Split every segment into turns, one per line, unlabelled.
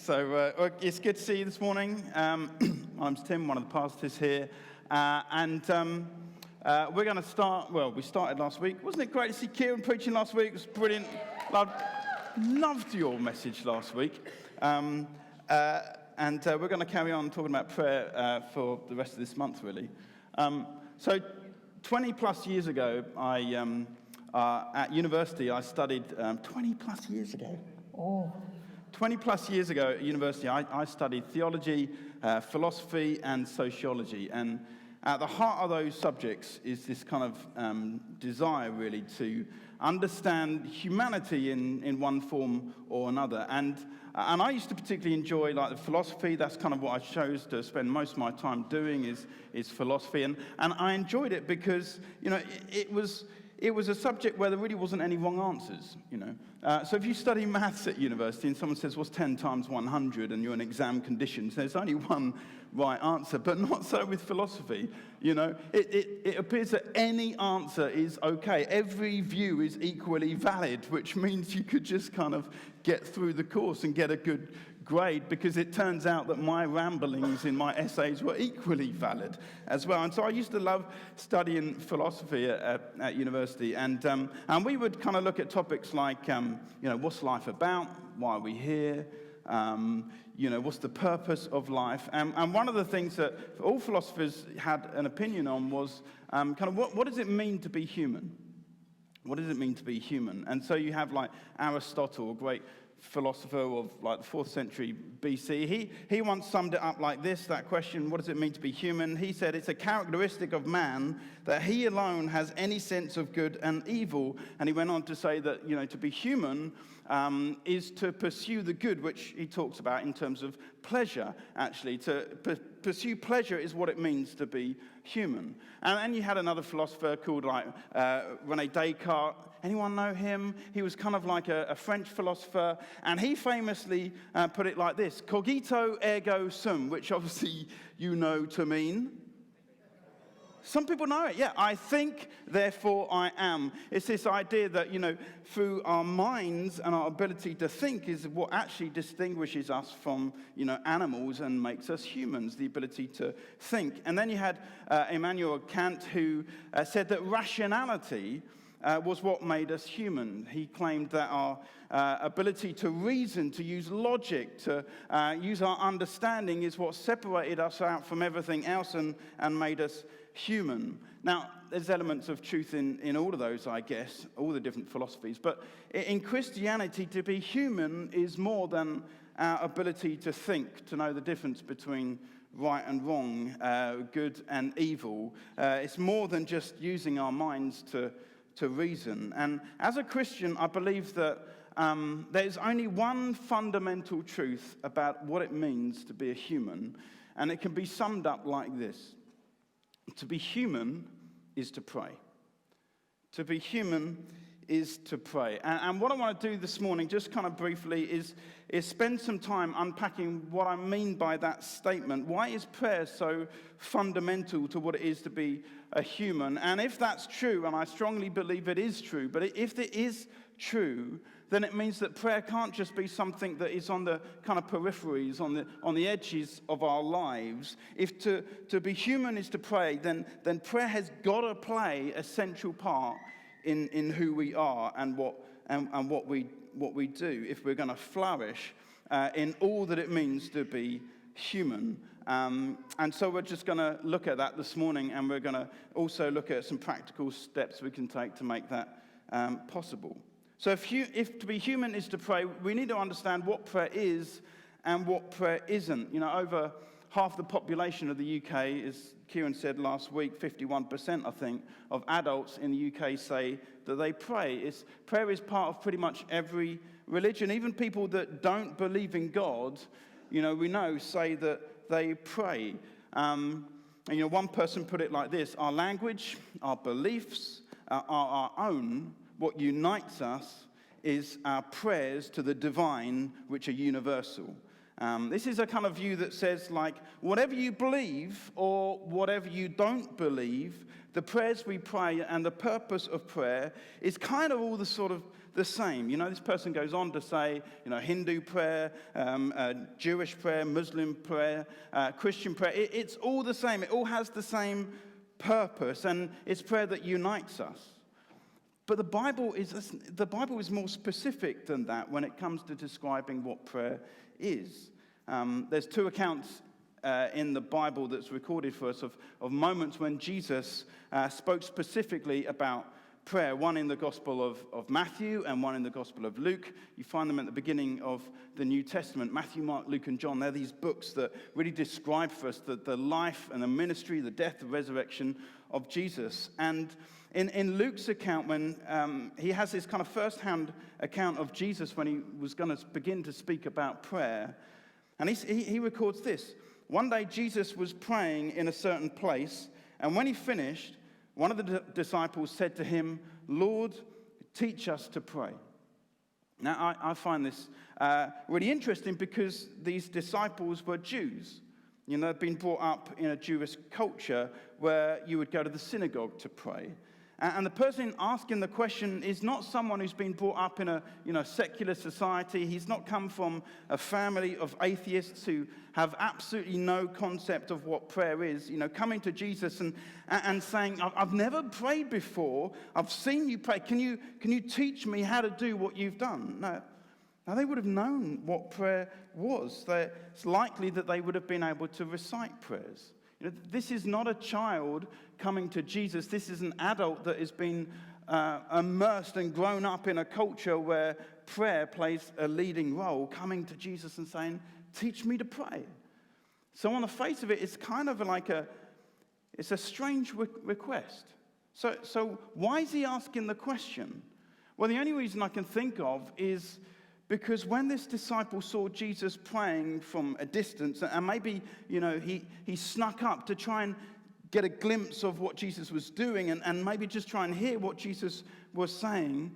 So it's good to see you this morning. My name's Tim, one of the pastors here. And we're going to start, well, we started last week. Wasn't it great to see Kieran preaching last week? It was brilliant. Loved your message last week. And we're going to carry on talking about prayer for the rest of this month, really. So 20 plus years ago, at university, I studied 20 plus years ago. 20 plus years ago at university, I studied theology, philosophy, and sociology. And at the heart of those subjects is this kind of desire, really, to understand humanity in one form or another. And I used to particularly enjoy, like, the philosophy. That's kind of what I chose to spend most of my time doing is philosophy. And I enjoyed it because, you know, it was a subject where there really wasn't any wrong answers, you know. So if you study maths at university and someone says, what's 10 times 100, and you're in exam conditions, there's only one right answer, but not so with philosophy, you know. It appears that any answer is okay. Every view is equally valid, which means you could just kind of get through the course and get a good grade, because it turns out that my ramblings in my essays were equally valid as well. And so I used to love studying philosophy at university, and we would kind of look at topics like, you know, what's life about? Why are we here? You know, what's the purpose of life? And one of the things that all philosophers had an opinion on was kind of what does it mean to be human? What does it mean to be human? And so you have, like, Aristotle, a great philosopher of, like, the 4th century BC. He once summed it up like this, that question, what does it mean to be human? He said, it's a characteristic of man that he alone has any sense of good and evil. And he went on to say that, you know, to be human is to pursue the good, which he talks about in terms of pleasure, actually. To pursue pleasure is what it means to be human. And then you had another philosopher called, like, René Descartes. Anyone know him? He was kind of like a French philosopher, and he famously put it like this: cogito ergo sum, which obviously you know to mean. Some people know it, yeah. I think, therefore I am. It's this idea that, you know, through our minds and our ability to think is what actually distinguishes us from, you know, animals and makes us humans, the ability to think. And then you had Immanuel Kant, who said that rationality was what made us human. He claimed that our ability to reason, to use logic, to use our understanding is what separated us out from everything else and made us human. Now, there's elements of truth in all of those, I guess, all the different philosophies. But in Christianity, to be human is more than our ability to think, to know the difference between right and wrong, good and evil. It's more than just using our minds to reason. And as a Christian, I believe that there's only one fundamental truth about what it means to be a human, and it can be summed up like this: to be human is to pray. To be human is to pray. And what I want to do this morning, just kind of briefly, is spend some time unpacking what I mean by that statement. Why is prayer so fundamental to what it is to be a human? And if that's true, and I strongly believe it is true, but if it is true, then it means that prayer can't just be something that is on the kind of peripheries, on the edges of our lives. If to be human is to pray, then prayer has got to play a central part in who we are and what we do if we're going to flourish in all that it means to be human. And so we're just going to look at that this morning, and we're going to also look at some practical steps we can take to make that possible. So if to be human is to pray, we need to understand what prayer is and what prayer isn't. You know, over half the population of the UK, as Kieran said last week, 51%, I think, of adults in the UK say that they pray. Prayer is part of pretty much every religion. Even people that don't believe in God, you know, we know, say that they pray. And, you know, one person put it like this: our language, our beliefs are our own. What unites us is our prayers to the divine, which are universal. This is a kind of view that says, like, whatever you believe or whatever you don't believe, the prayers we pray and the purpose of prayer is kind of all the the same. This person goes on to say, Hindu prayer, Jewish prayer, Muslim prayer, Christian prayer. It's all the same. It all has the same purpose, and it's prayer that unites us. But the Bible is more specific than that when it comes to describing what prayer is. There's two accounts in the Bible that's recorded for us of moments when Jesus spoke specifically about prayer, one in the Gospel of Matthew and one in the Gospel of Luke. You find them at the beginning of the New Testament. Matthew, Mark, Luke, and John, they're these books that really describe for us the life and the ministry, the death, the resurrection of Jesus. And in Luke's account, when he has this kind of first-hand account of Jesus when he was going to begin to speak about prayer, and he records this. One day Jesus was praying in a certain place, and when he finished, one of the disciples said to him, "Lord, teach us to pray." Now, I find this really interesting because these disciples were Jews. They'd been brought up in a Jewish culture where you would go to the synagogue to pray. And the person asking the question is not someone who's been brought up in a secular society. He's not come from a family of atheists who have absolutely no concept of what prayer is. Coming to Jesus and saying, "I've never prayed before. I've seen you pray. Can you teach me how to do what you've done?" No. Now, they would have known what prayer was. It's likely that they would have been able to recite prayers. This is not a child coming to Jesus. This is an adult that has been immersed and grown up in a culture where prayer plays a leading role, coming to Jesus and saying, "Teach me to pray." So on the face of it, it's kind of like it's a strange request. So why is he asking the question? Well, the only reason I can think of is because when this disciple saw Jesus praying from a distance, and maybe, he snuck up to try and get a glimpse of what Jesus was doing and maybe just try and hear what Jesus was saying,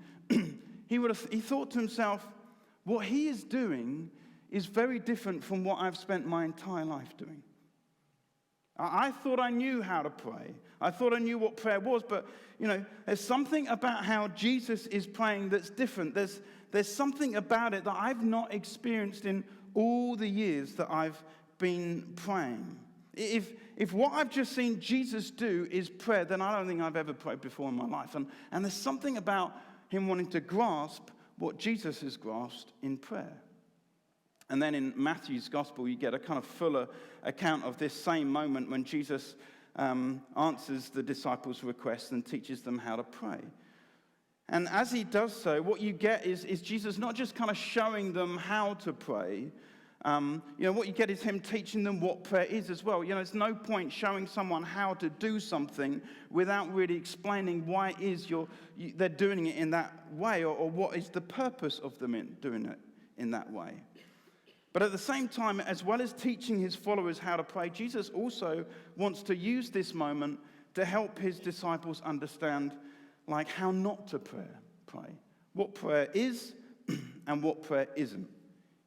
he thought to himself, what he is doing is very different from what I've spent my entire life doing. I thought I knew how to pray. I thought I knew what prayer was, but, there's something about how Jesus is praying that's different. There's something about it that I've not experienced in all the years that I've been praying. If what I've just seen Jesus do is prayer, then I don't think I've ever prayed before in my life. And there's something about him wanting to grasp what Jesus has grasped in prayer. And then in Matthew's gospel, you get a kind of fuller account of this same moment when Jesus answers the disciples' request and teaches them how to pray. And as he does so, what you get is Jesus not just kind of showing them how to pray. What you get is him teaching them what prayer is as well. There's no point showing someone how to do something without really explaining why it is they're doing it in that way, or what is the purpose of them doing it in that way. But at the same time, as well as teaching his followers how to pray, Jesus also wants to use this moment to help his disciples understand how not to pray, what prayer is and what prayer isn't.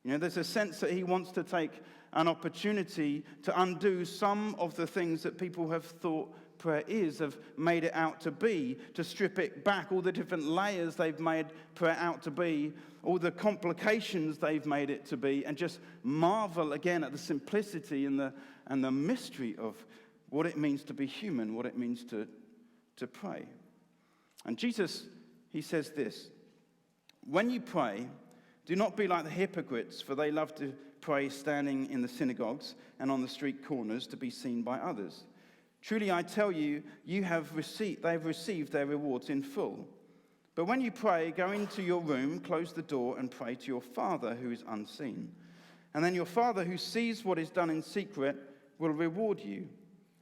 There's a sense that he wants to take an opportunity to undo some of the things that people have thought prayer is, have made it out to be, to strip it back, all the different layers they've made prayer out to be, all the complications they've made it to be, and just marvel again at the simplicity and the mystery of what it means to be human, what it means to pray. And Jesus, he says this, "When you pray, do not be like the hypocrites, for they love to pray standing in the synagogues and on the street corners to be seen by others. Truly I tell you, they have received their rewards in full. But when you pray, go into your room, close the door, and pray to your Father who is unseen. And then your Father who sees what is done in secret will reward you.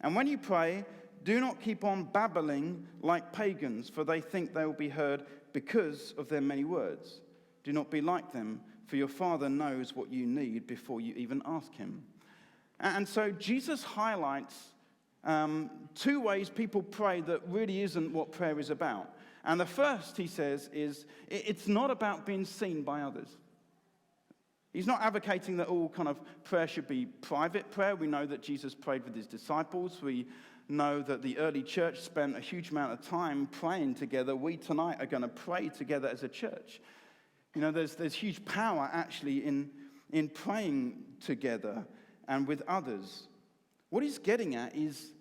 And when you pray, do not keep on babbling like pagans, for they think they will be heard because of their many words. Do not be like them, for your Father knows what you need before you even ask him." And so Jesus highlights two ways people pray that really isn't what prayer is about. And the first, he says, is it's not about being seen by others. He's not advocating that all kind of prayer should be private prayer. We know that Jesus prayed with his disciples. We know that the early church spent a huge amount of time praying together. We tonight are going to pray together as a church. You know, there's huge power actually in praying together and with others. What he's getting at is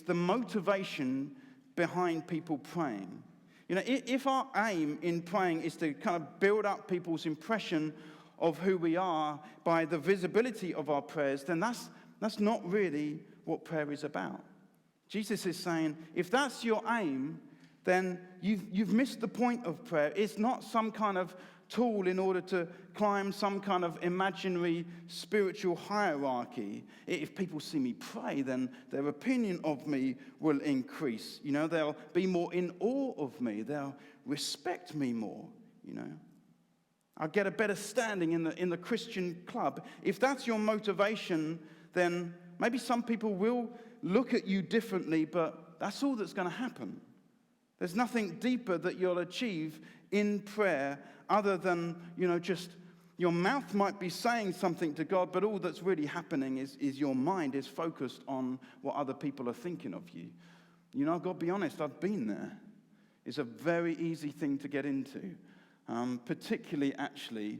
the motivation behind people praying. You know, if our aim in praying is to kind of build up people's impression of who we are by the visibility of our prayers, then that's not really what prayer is about. Jesus is saying, if that's your aim, then you've missed the point of prayer. It's not some kind of tool in order to climb some kind of imaginary spiritual hierarchy. If people see me pray, then their opinion of me will increase. You know, they'll be more in awe of me. They'll respect me more, you know. I'll get a better standing in the Christian club. If that's your motivation, then maybe some people will look at you differently, but that's all that's going to happen. There's nothing deeper that you'll achieve in prayer other than, you know, just your mouth might be saying something to God, but all that's really happening is your mind is focused on what other people are thinking of you. You know, I've got to be honest, I've been there. It's a very easy thing to get into, particularly actually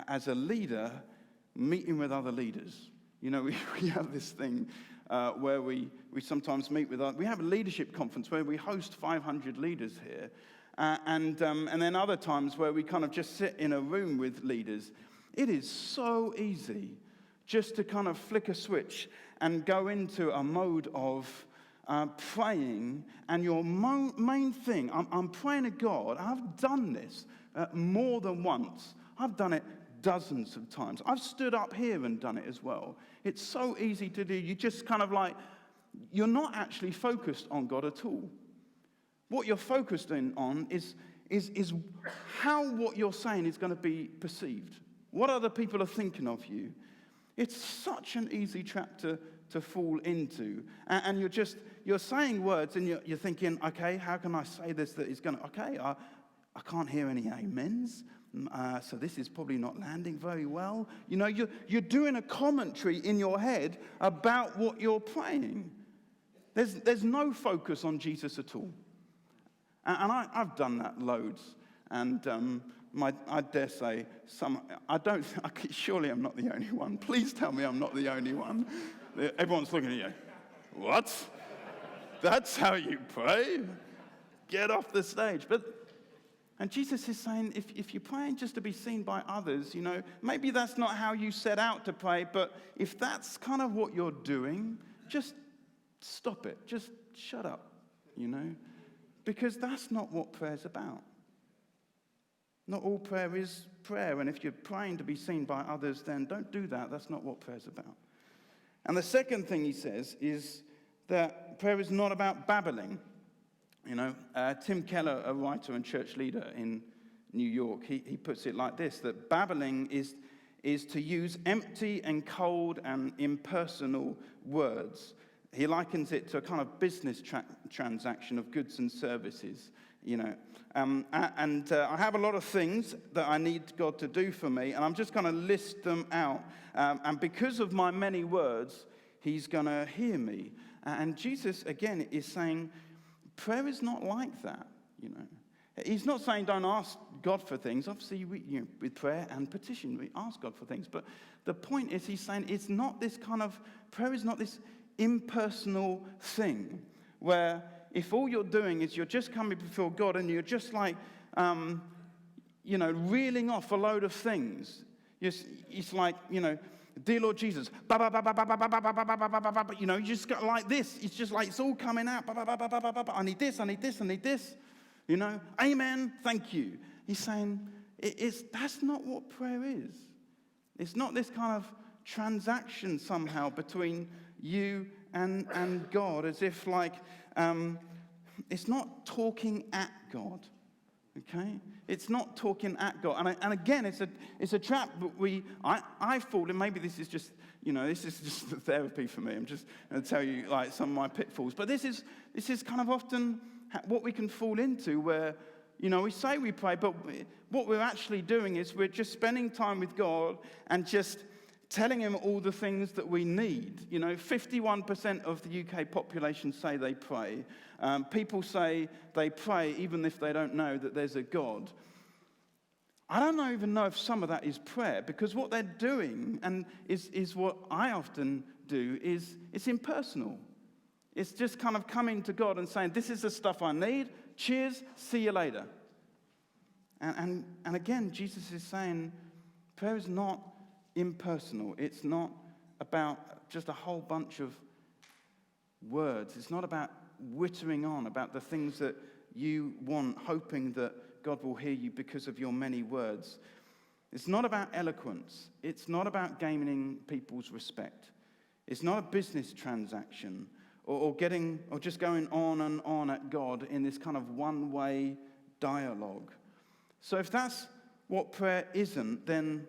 as a leader meeting with other leaders. You know, we have this thing where we sometimes meet with we have a leadership conference where we host 500 leaders here. And then other times where we kind of just sit in a room with leaders. It is so easy just to kind of flick a switch and go into a mode of praying. And your main thing, I'm praying to God. I've done this more than once. I've done it dozens of times. I've stood up here and done it as well. It's so easy to do. You just kind of like, you're not actually focused on God at all. What you're focused on is how what you're saying is going to be perceived. What other people are thinking of you. It's such an easy trap to fall into. And you're saying words and you're thinking, okay, how can I say this that is going to, okay, I can't hear any amens. So this is probably not landing very well. You know, you're doing a commentary in your head about what you're praying. There's no focus on Jesus at all. And I've done that loads, and I dare say surely I'm not the only one. Please tell me I'm not the only one. Everyone's looking at you. What? That's how you pray? Get off the stage. And Jesus is saying, if you're praying just to be seen by others, you know, maybe that's not how you set out to pray, but if that's kind of what you're doing, just stop it. Just shut up, you know. Because that's not what prayer's about. Not all prayer is prayer. And if you're praying to be seen by others, then don't do that. That's not what prayer's about. And the second thing he says is that prayer is not about babbling. You know, Tim Keller, a writer and church leader in New York, he puts it like this, that babbling is to use empty and cold and impersonal words. He likens it to a kind of business transaction of goods and services, you know. I have a lot of things that I need God to do for me, and I'm just going to list them out. And because of my many words, he's going to hear me. And Jesus, again, is saying, prayer is not like that, you know. He's not saying don't ask God for things. Obviously, with prayer and petition, we ask God for things. But the point is, he's saying it's not this kind of, prayer is not this impersonal thing where if all you're doing is you're just coming before God and you're just like, you know, reeling off a load of things. It's like, you know, dear Lord Jesus, you know, you just got like this. It's just like it's all coming out. I need this, I need this, I need this. You know, amen, thank you. He's saying that's not what prayer is. It's not this kind of transaction somehow between you and God, as if like it's not talking at God. Okay, it's not talking at God, and again, it's a trap. But I fall, and maybe this is just, you know, this is just therapy for me. I'm just going to tell you like some of my pitfalls. But this is kind of often what we can fall into, where, you know, we say we pray, but what we're actually doing is we're just spending time with God and just telling him all the things that we need. 51% of the UK population say they pray. People say they pray even if they don't know that there's a God. I don't even know if some of that is prayer, because what they're doing, and is what I often do, is it's impersonal. It's just kind of coming to God and saying, this is the stuff I need. Cheers, see you later. And again, Jesus is saying, prayer is not impersonal. It's not about just a whole bunch of words. It's not about whittering on about the things that you want, hoping that God will hear you because of your many words. It's not about eloquence. It's not about gaining people's respect. It's not a business transaction or just going on and on at God in this kind of one-way dialogue. So if that's what prayer isn't, then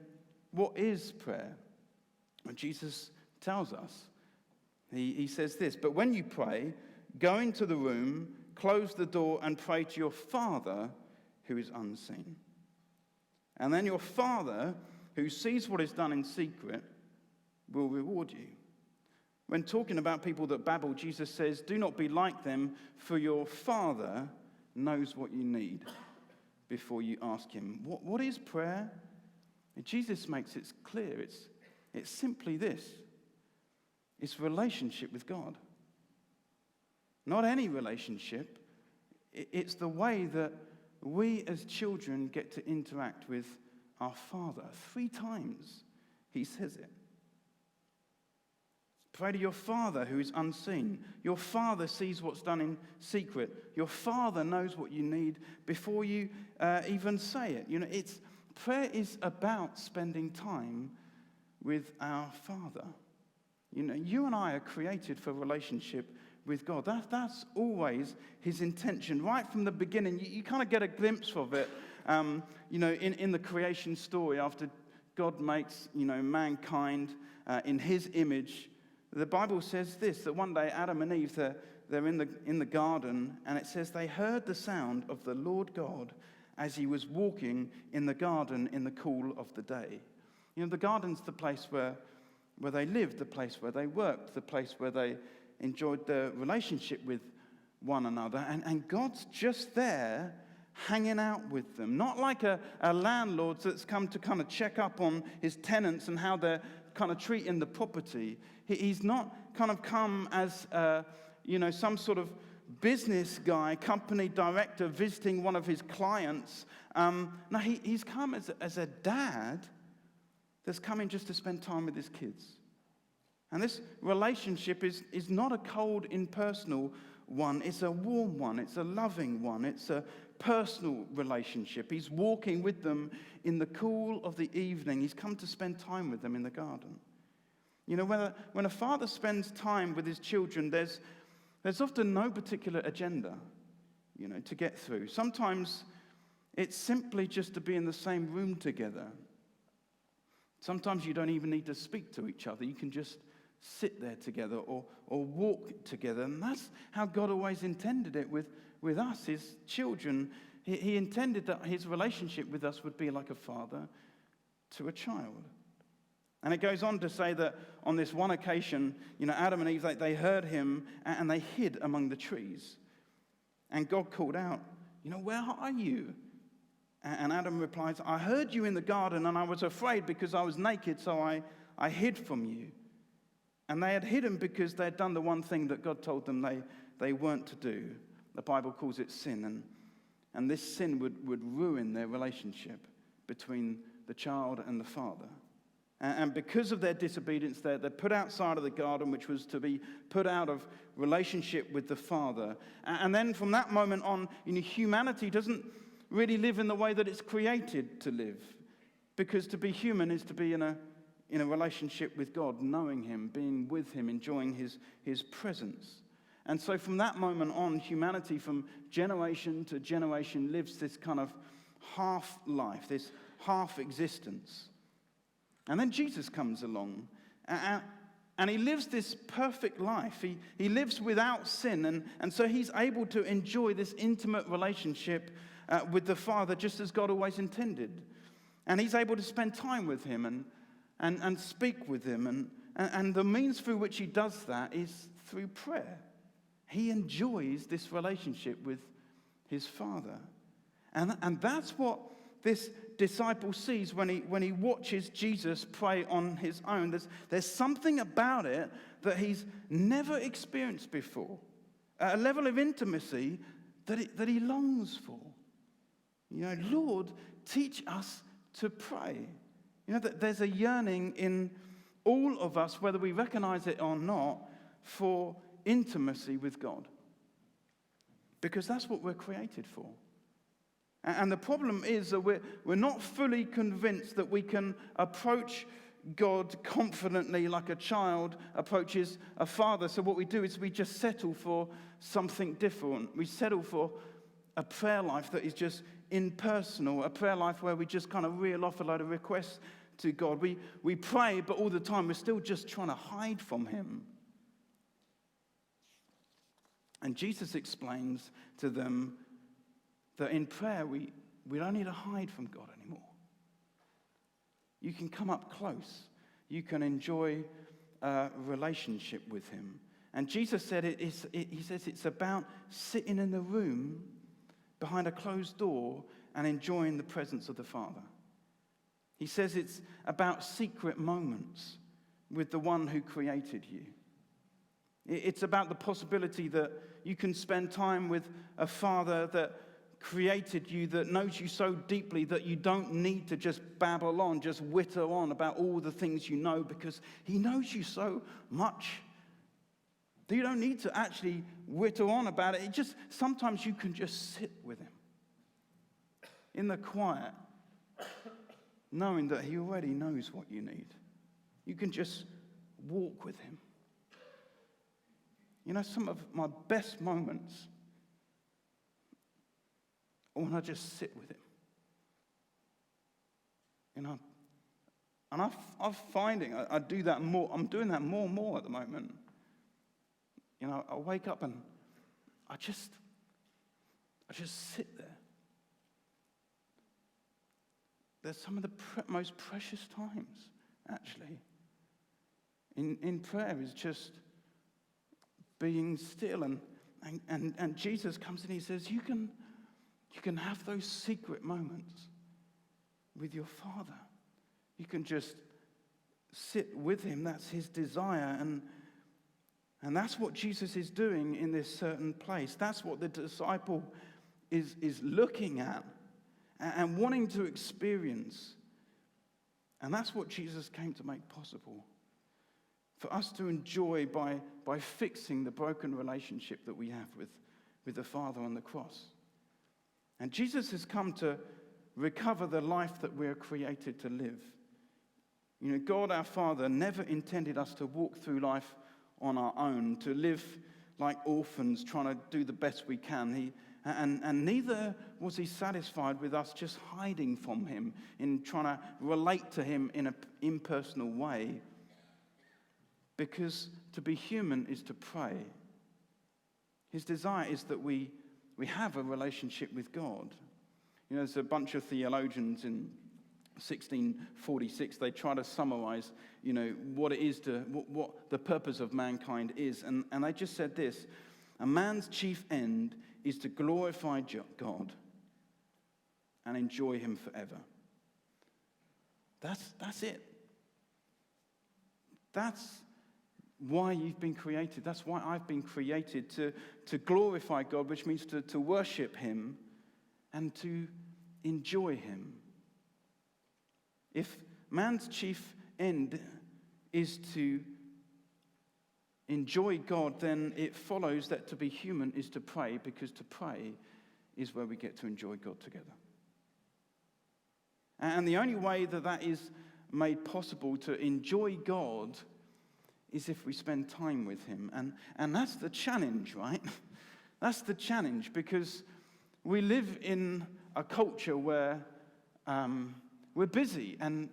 what is prayer? And Jesus tells us. He says this, but when you pray, go into the room, close the door, and pray to your Father who is unseen. And then your Father, who sees what is done in secret, will reward you. When talking about people that babble, Jesus says, do not be like them, for your Father knows what you need before you ask him. What is prayer? And Jesus makes it clear. It's simply this. It's relationship with God. Not any relationship. It's the way that we as children get to interact with our Father. 3 times he says it. Pray to your Father who is unseen. Your Father sees what's done in secret. Your Father knows what you need before you even say it. Prayer is about spending time with our Father. You and I are created for relationship with God. That's always his intention. Right from the beginning, you kind of get a glimpse of it, in the creation story after God makes, mankind in his image. The Bible says this, that one day Adam and Eve, they're in the garden, and it says they heard the sound of the Lord God as he was walking in the garden in the cool of the day. The garden's the place where they lived, the place where they worked, the place where they enjoyed their relationship with one another. And God's just there hanging out with them. Not like a landlord that's come to kind of check up on his tenants and how they're kind of treating the property. He's not kind of come as, some sort of business guy, company director visiting one of his clients. No, he's come as a dad that's coming just to spend time with his kids. And this relationship is not a cold, impersonal one. It's a warm one. It's a loving one. It's a personal relationship. He's walking with them in the cool of the evening. He's come to spend time with them in the garden. When a father spends time with his children, there's often no particular agenda, to get through. Sometimes it's simply just to be in the same room together. Sometimes you don't even need to speak to each other. You can just sit there together or walk together. And that's how God always intended it with us, his children. He intended that his relationship with us would be like a father to a child. And it goes on to say that on this one occasion, Adam and Eve, they heard him and they hid among the trees. And God called out, where are you? And Adam replies, I heard you in the garden and I was afraid because I was naked, so I hid from you. And they had hidden because they had done the one thing that God told them they weren't to do. The Bible calls it sin. And this sin would ruin their relationship between the child and the father. And because of their disobedience, they're put outside of the garden, which was to be put out of relationship with the Father. And then from that moment on, humanity doesn't really live in the way that it's created to live. Because to be human is to be in a relationship with God, knowing him, being with him, enjoying his presence. And so from that moment on, humanity from generation to generation lives this kind of half life, this half existence. And then Jesus comes along, and he lives this perfect life. He lives without sin, and so he's able to enjoy this intimate relationship with the Father, just as God always intended. And he's able to spend time with him, and speak with him. And the means through which he does that is through prayer. He enjoys this relationship with his Father. And that's what this disciple sees when he watches Jesus pray on his own. There's something about it that he's never experienced before, a level of intimacy that he longs for. Lord, teach us to pray. That there's a yearning in all of us, whether we recognize it or not, for intimacy with God. Because that's what we're created for. And the problem is that we're not fully convinced that we can approach God confidently like a child approaches a father. So what we do is we just settle for something different. We settle for a prayer life that is just impersonal, a prayer life where we just kind of reel off a load of requests to God. We pray, but all the time we're still just trying to hide from him. And Jesus explains to them that in prayer we don't need to hide from God anymore. You can come up close. You can enjoy a relationship with him. And Jesus said he says it's about sitting in the room behind a closed door and enjoying the presence of the Father. He says it's about secret moments with the one who created you. It's about the possibility that you can spend time with a Father that created you, that knows you so deeply that you don't need to just babble on, just witter on about all the things you know, because he knows you so much that you don't need to actually witter on about it. Sometimes you can just sit with him in the quiet, knowing that he already knows what you need. You can just walk with him. Some of my best moments are when I just sit with him. And I'm finding I do that more. I'm doing that more and more at the moment. I wake up and I just sit there. They're some of the most precious times, actually. In prayer is just being still, and Jesus comes and he says, you can have those secret moments with your Father. You can just sit with him. That's his desire, and that's what Jesus is doing in this certain place. That's what the disciple is looking at and wanting to experience. And that's what Jesus came to make possible. For us to enjoy by fixing the broken relationship that we have with the Father on the cross. And Jesus has come to recover the life that we are created to live. God our Father never intended us to walk through life on our own, to live like orphans trying to do the best we can. And neither was he satisfied with us just hiding from him in trying to relate to him in an impersonal way. Because to be human is to pray. His desire is that we have a relationship with God. There's a bunch of theologians in 1646, they try to summarize, what it is what the purpose of mankind is. And they just said this: a man's chief end is to glorify God and enjoy him forever. That's it. That's why you've been created. That's why I've been created, to glorify God, which means to worship him and to enjoy him. If man's chief end is to enjoy God, then it follows that to be human is to pray, because to pray is where we get to enjoy God together. And the only way that is made possible to enjoy God is if we spend time with him. And that's the challenge, right? That's the challenge, because we live in a culture where we're busy and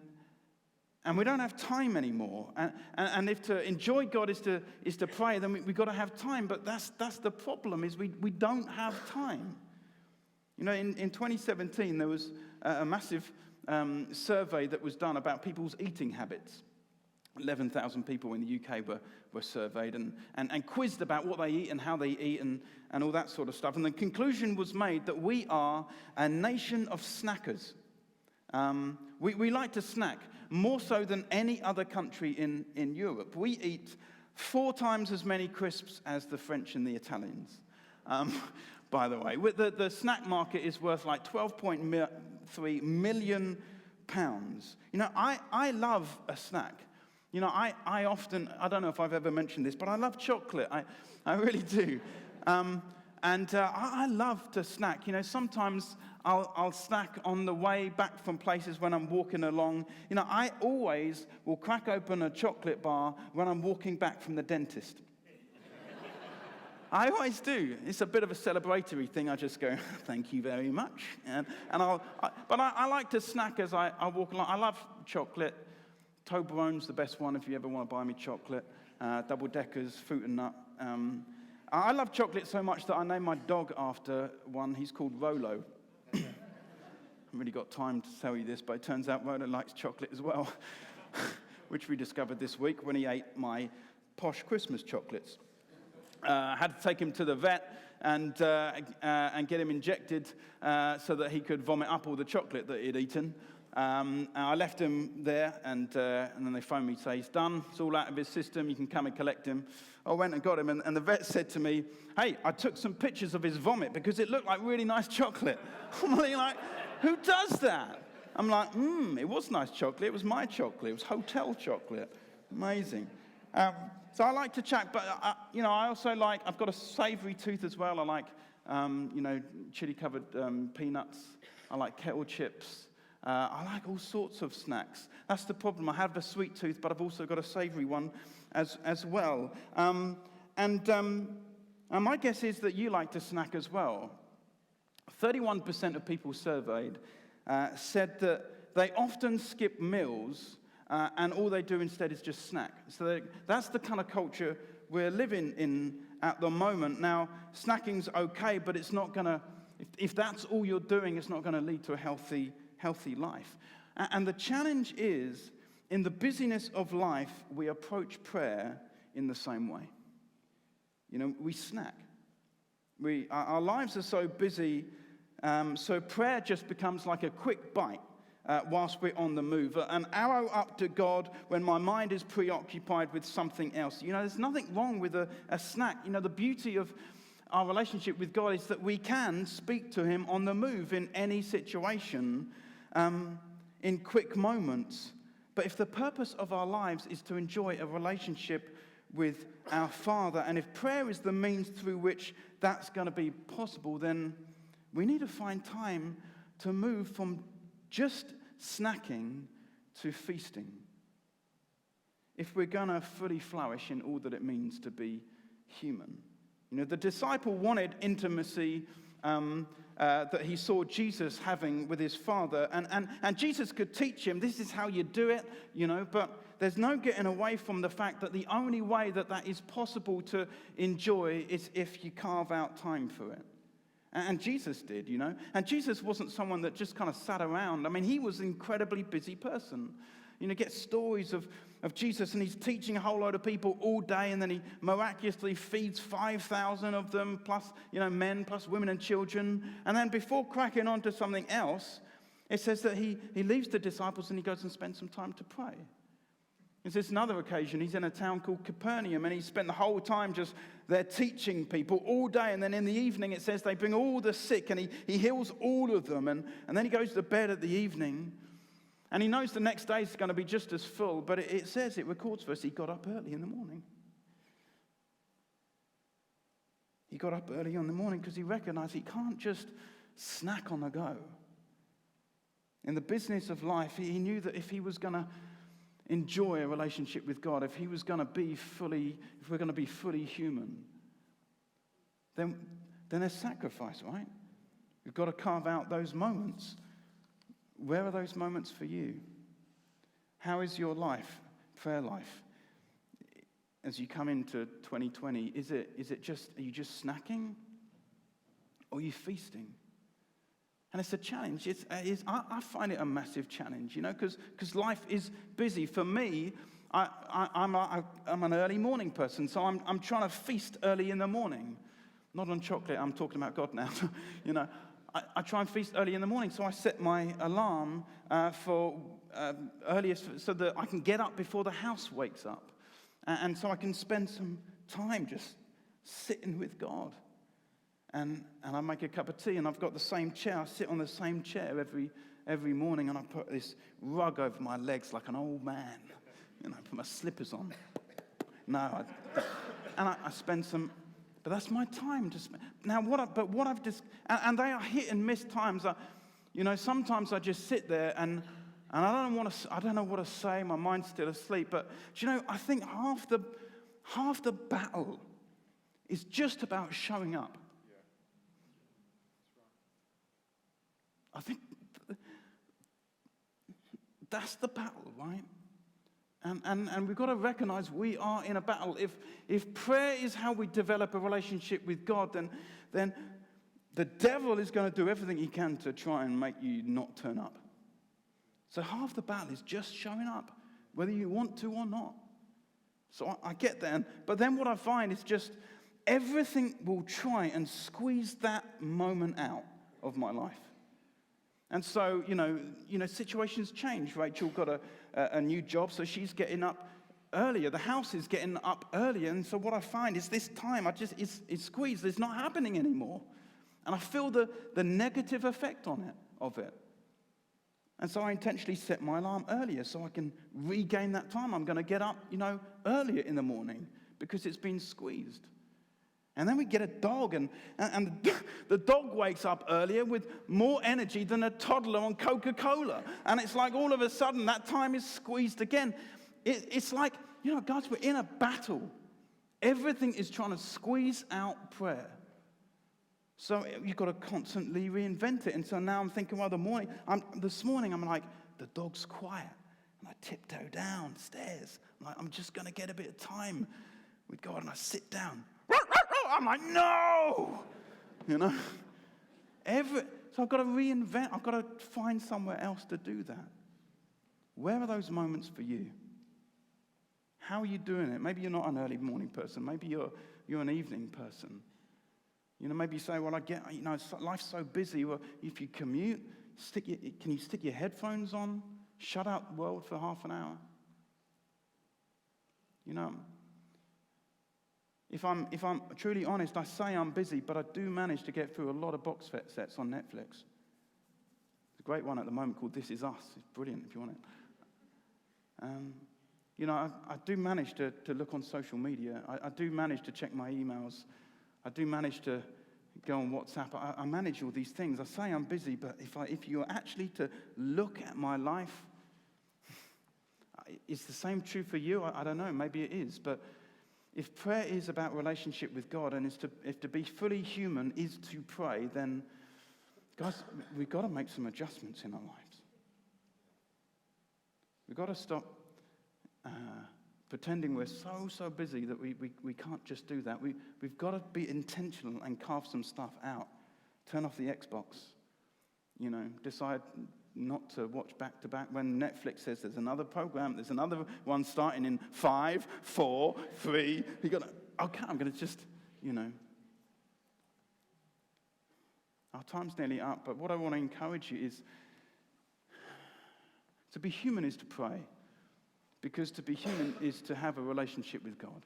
we don't have time anymore. And if to enjoy God is to pray, then we've got to have time. But that's the problem, is we don't have time. In 2017, there was a massive survey that was done about people's eating habits. 11,000 people in the UK were surveyed and quizzed about what they eat and how they eat and all that sort of stuff. And the conclusion was made that we are a nation of snackers. We like to snack more so than any other country in Europe. We eat 4 times as many crisps as the French and the Italians. By the way, the snack market is worth like £12.3 million. You know, I love a snack. You know, I often, I don't know if I've ever mentioned this, but I love chocolate. I really do. I love to snack. You know, sometimes I'll snack on the way back from places when I'm walking along. You know, I always will crack open a chocolate bar when I'm walking back from the dentist. I always do. It's a bit of a celebratory thing. I just go, thank you very much. But I like to snack as I walk along. I love chocolate. Toblerone's the best one if you ever want to buy me chocolate. Double Deckers, fruit and nut. I love chocolate so much that I named my dog after one. He's called Rolo. I haven't really got time to tell you this, but it turns out Rolo likes chocolate as well, which we discovered this week when he ate my posh Christmas chocolates. I had to take him to the vet and get him injected so that he could vomit up all the chocolate that he'd eaten. I left him there, and then they phoned me to say, he's done, it's all out of his system, you can come and collect him. I went and got him, and the vet said to me, hey, I took some pictures of his vomit because it looked like really nice chocolate. I'm like, who does that? I'm like, it was nice chocolate, it was my chocolate, it was hotel chocolate. Amazing. So I like to chat, but, I also like, I've got a savory tooth as well. I like, chili-covered peanuts. I like kettle chips. I like all sorts of snacks. That's the problem. I have a sweet tooth, but I've also got a savory one as well. And my guess is that you like to snack as well. 31% of people surveyed said that they often skip meals and all they do instead is just snack. So that's the kind of culture we're living in at the moment. Now, snacking's okay, but it's not going to, if that's all you're doing, it's not going to lead to a healthy life. And the challenge is, in the busyness of life, we approach prayer in the same way. You know, we snack. Our lives are so busy, so prayer just becomes like a quick bite whilst we're on the move. An arrow up to God when my mind is preoccupied with something else. You know, there's nothing wrong with a snack. You know, the beauty of our relationship with God is that we can speak to him on the move in any situation, in quick moments. But if the purpose of our lives is to enjoy a relationship with our Father, and if prayer is the means through which that's going to be possible, then we need to find time to move from just snacking to feasting, if we're going to fully flourish in all that it means to be human. You know, the disciple wanted intimacy that he saw Jesus having with his Father, and Jesus could teach him, this is how you do it, you know, but there's no getting away from the fact that the only way that is possible to enjoy is if you carve out time for it. And Jesus did, you know. And Jesus wasn't someone that just kind of sat around. I mean, he was an incredibly busy person. You know, get stories of Jesus, and he's teaching a whole load of people all day, and then he miraculously feeds 5,000 of them, plus, you know, men, plus women and children. And then before cracking on to something else, it says that he leaves the disciples and he goes and spends some time to pray. There's another occasion, he's in a town called Capernaum, and he spent the whole time just there teaching people all day, and then in the evening it says they bring all the sick, and he heals all of them, and then he goes to bed at the evening, and he knows the next day is going to be just as full, but it records for us, he got up early in the morning. He got up early in the morning because he recognized he can't just snack on the go. In the business of life, he knew that if he was going to enjoy a relationship with God, if we're going to be fully human, then there's sacrifice, right? We've got to carve out those moments. Where are those moments for you? How is your life, prayer life, as you come into 2020? Are you just snacking, or are you feasting? And it's a challenge. I find it a massive challenge, because life is busy. For me, I'm an early morning person, so I'm trying to feast early in the morning. Not on chocolate, I'm talking about God now. I try and feast early in the morning, so I set my alarm for earliest so that I can get up before the house wakes up. And so I can spend some time just sitting with God. And I make a cup of tea, and I've got the same chair. I sit on the same chair every morning, and I put this rug over my legs like an old man. Put my slippers on. I spend some, but that's my time to spend. Now, and they are hit and miss times. Sometimes I just sit there and I don't know what to say. My mind's still asleep. But I think half the battle is just about showing up. I think that's the battle, right? And we've got to recognize we are in a battle. If prayer is how we develop a relationship with God, then the devil is going to do everything he can to try and make you not turn up. So half the battle is just showing up, whether you want to or not. So I get that. But then what I find is just everything will try and squeeze that moment out of my life. And so, situations change. Rachel got a new job, so she's getting up earlier. The house is getting up earlier. And so what I find is this time, it's squeezed. It's not happening anymore. And I feel the negative effect of it. And so I intentionally set my alarm earlier so I can regain that time. I'm going to get up, earlier in the morning because it's been squeezed. And then we get a dog, and the dog wakes up earlier with more energy than a toddler on Coca-Cola. And it's like all of a sudden that time is squeezed again. It's like, guys, we're in a battle. Everything is trying to squeeze out prayer. So you've got to constantly reinvent it. And so now I'm thinking, this morning I'm like, the dog's quiet. And I tiptoe downstairs. I'm just going to get a bit of time with God. And I sit down. I'm like, no! So I've got to reinvent. I've got to find somewhere else to do that. Where are those moments for you? How are you doing it? Maybe you're not an early morning person. Maybe you're an evening person. Maybe you say, well, life's so busy. Well, if you commute, can you stick your headphones on? Shut out the world for half an hour? If I'm truly honest, I say I'm busy, but I do manage to get through a lot of box sets on Netflix. There's a great one at the moment called This Is Us. It's brilliant if you want it. I do manage to look on social media. I do manage to check my emails. I do manage to go on WhatsApp. I manage all these things. I say I'm busy, but if you're actually to look at my life, is the same true for you? I don't know. Maybe it is, but if prayer is about relationship with God and if to be fully human is to pray, then, guys, we've got to make some adjustments in our lives. We've got to stop pretending we're so busy that we can't just do that. We've got to be intentional and carve some stuff out. Turn off the Xbox. Decide not to watch back to back when Netflix says there's another program, there's another one starting in 5, 4, 3. I'm going to just, Our time's nearly up, but what I want to encourage you is to be human is to pray. Because to be human is to have a relationship with God.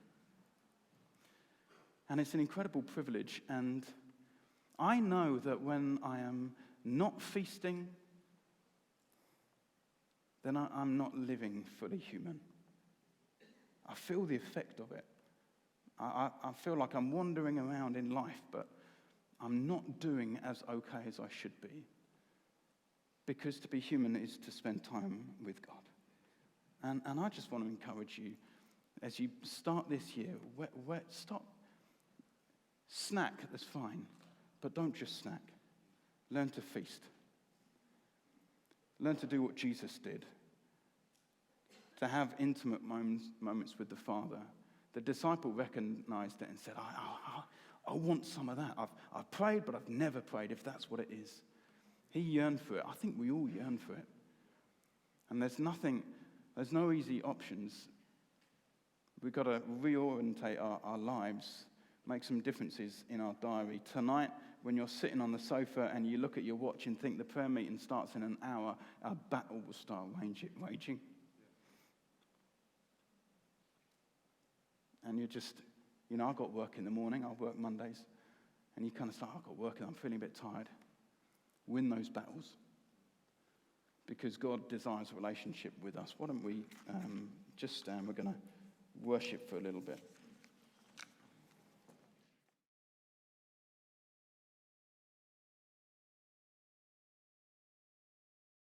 And it's an incredible privilege. And I know that when I am not feasting, then I'm not living fully human. I feel the effect of it. I feel like I'm wandering around in life, but I'm not doing as okay as I should be. Because to be human is to spend time with God. And I just want to encourage you, as you start this year, stop. Snack, that's fine, but don't just snack. Learn to feast. Learn to do what Jesus did, to have intimate moments with the Father. The disciple recognized it and said, I want some of that. I've prayed, but I've never prayed, if that's what it is. He yearned for it. I think we all yearn for it. And there's no easy options. We've got to reorientate our lives, make some differences in our diary. Tonight, when you're sitting on the sofa and you look at your watch and think the prayer meeting starts in an hour, our battle will start waging. And you're just, I've got work in the morning, I work Mondays, and you kind of start, I've got work and I'm feeling a bit tired. Win those battles. Because God desires a relationship with us. Why don't we just stand? We're going to worship for a little bit.